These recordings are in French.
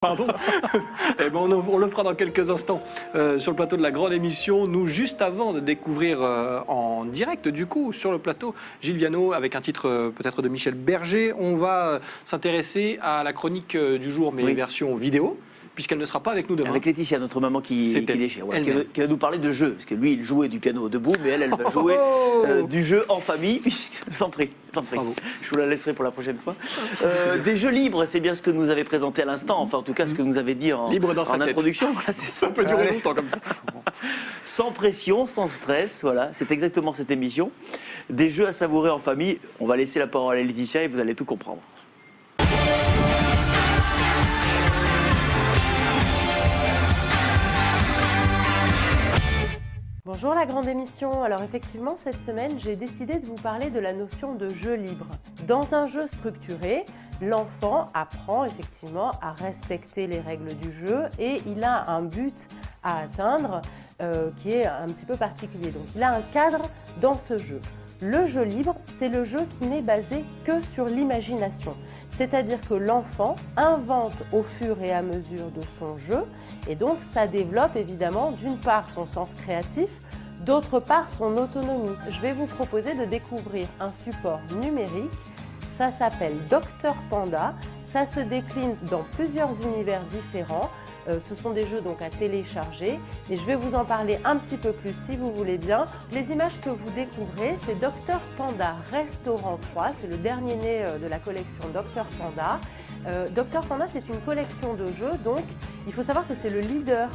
Pardon. Eh ben on le fera dans quelques instants sur le plateau de la grande émission. Nous, juste avant de découvrir en direct, du coup, sur le plateau, Gilles Viano, avec un titre peut-être de Michel Berger, on va s'intéresser à la chronique du jour, mais version vidéo, puisqu'elle ne sera pas avec nous demain. Avec Laetitia, notre maman qui déchire, voilà, qui va nous parler de jeu, parce que lui, il jouait du piano debout, mais elle va jouer du jeu en famille, puisque... Sans prie. Bravo. Je vous la laisserai pour la prochaine fois. Des jeux libres, c'est bien ce que nous avez présenté à l'instant, enfin en tout cas ce que nous avez dit en introduction. Voilà, ça peut durer longtemps comme ça. Sans pression, sans stress, voilà, c'est exactement cette émission. Des jeux à savourer en famille. On va laisser la parole à Laetitia et vous allez tout comprendre. Bonjour la grande émission. Alors effectivement, cette semaine, j'ai décidé de vous parler de la notion de jeu libre. Dans un jeu structuré, l'enfant apprend effectivement à respecter les règles du jeu et il a un but à atteindre qui est un petit peu particulier. Donc il a un cadre dans ce jeu. Le jeu libre, c'est le jeu qui n'est basé que sur l'imagination. C'est-à-dire que l'enfant invente au fur et à mesure de son jeu et donc ça développe évidemment d'une part son sens créatif, d'autre part son autonomie. Je vais vous proposer de découvrir un support numérique, ça s'appelle Docteur Panda, ça se décline dans plusieurs univers différents. Ce sont des jeux donc à télécharger et je vais vous en parler un petit peu plus si vous voulez bien. Les images que vous découvrez, c'est Docteur Panda Restaurant 3, c'est le dernier né de la collection Docteur Panda. Docteur Panda, c'est une collection de jeux, donc il faut savoir que c'est le leader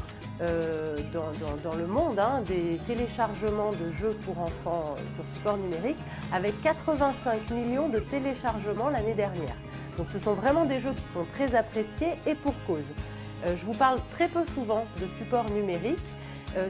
dans le monde des téléchargements de jeux pour enfants sur support numérique, avec 85 millions de téléchargements l'année dernière. Donc ce sont vraiment des jeux qui sont très appréciés et pour cause. Je vous parle très peu souvent de supports numériques.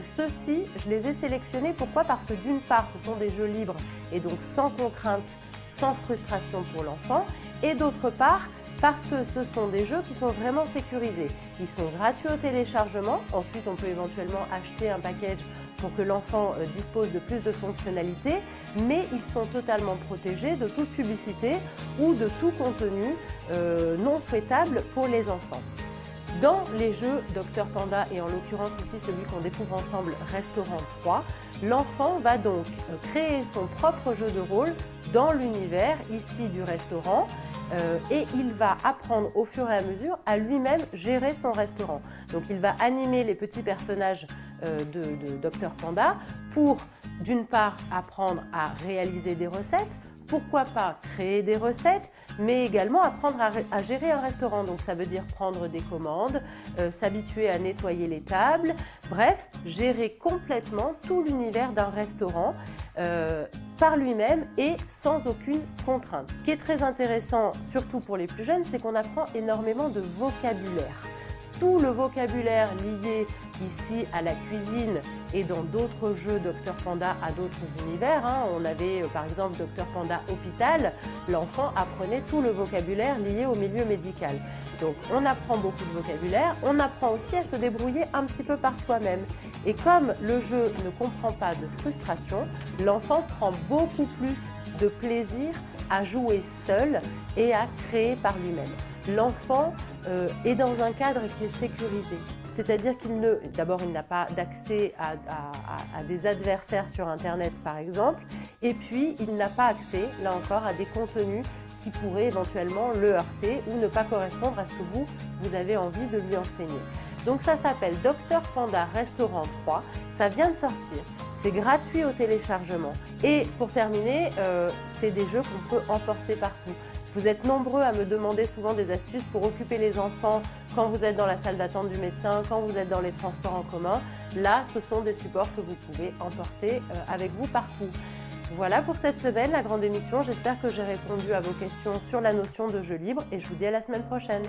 Ceux-ci, je les ai sélectionnés. Pourquoi? Parce que d'une part, ce sont des jeux libres et donc sans contrainte, sans frustration pour l'enfant. Et d'autre part, parce que ce sont des jeux qui sont vraiment sécurisés. Ils sont gratuits au téléchargement. Ensuite, on peut éventuellement acheter un package pour que l'enfant dispose de plus de fonctionnalités. Mais ils sont totalement protégés de toute publicité ou de tout contenu non souhaitable pour les enfants. Dans les jeux Docteur Panda, et en l'occurrence ici celui qu'on découvre ensemble, Restaurant 3, l'enfant va donc créer son propre jeu de rôle dans l'univers ici du restaurant et il va apprendre au fur et à mesure à lui-même gérer son restaurant. Donc il va animer les petits personnages de Docteur Panda pour d'une part apprendre à réaliser des recettes, pourquoi pas créer des recettes, mais également apprendre à gérer un restaurant. Donc ça veut dire prendre des commandes, s'habituer à nettoyer les tables, bref, gérer complètement tout l'univers d'un restaurant par lui-même et sans aucune contrainte. Ce qui est très intéressant, surtout pour les plus jeunes, c'est qu'on apprend énormément de vocabulaire. Tout le vocabulaire lié ici à la cuisine et dans d'autres jeux Docteur Panda à d'autres univers. On avait par exemple Docteur Panda Hôpital, l'enfant apprenait tout le vocabulaire lié au milieu médical. Donc on apprend beaucoup de vocabulaire, on apprend aussi à se débrouiller un petit peu par soi-même. Et comme le jeu ne comprend pas de frustration, l'enfant prend beaucoup plus de plaisir à jouer seul et à créer par lui-même. L'enfant est dans un cadre qui est sécurisé. C'est-à-dire d'abord, il n'a pas d'accès à des adversaires sur Internet, par exemple, et puis il n'a pas accès, là encore, à des contenus qui pourraient éventuellement le heurter ou ne pas correspondre à ce que vous avez envie de lui enseigner. Donc ça s'appelle Docteur Panda Restaurant 3, ça vient de sortir, c'est gratuit au téléchargement. Et pour terminer, c'est des jeux qu'on peut emporter partout. Vous êtes nombreux à me demander souvent des astuces pour occuper les enfants quand vous êtes dans la salle d'attente du médecin, quand vous êtes dans les transports en commun. Là, ce sont des supports que vous pouvez emporter avec vous partout. Voilà pour cette semaine, la grande émission. J'espère que j'ai répondu à vos questions sur la notion de jeu libre et je vous dis à la semaine prochaine.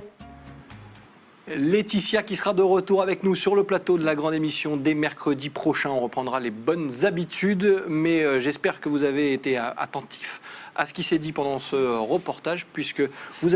Laetitia qui sera de retour avec nous sur le plateau de la grande émission dès mercredi prochain. On reprendra les bonnes habitudes, mais j'espère que vous avez été attentifs à ce qui s'est dit pendant ce reportage, puisque vous avez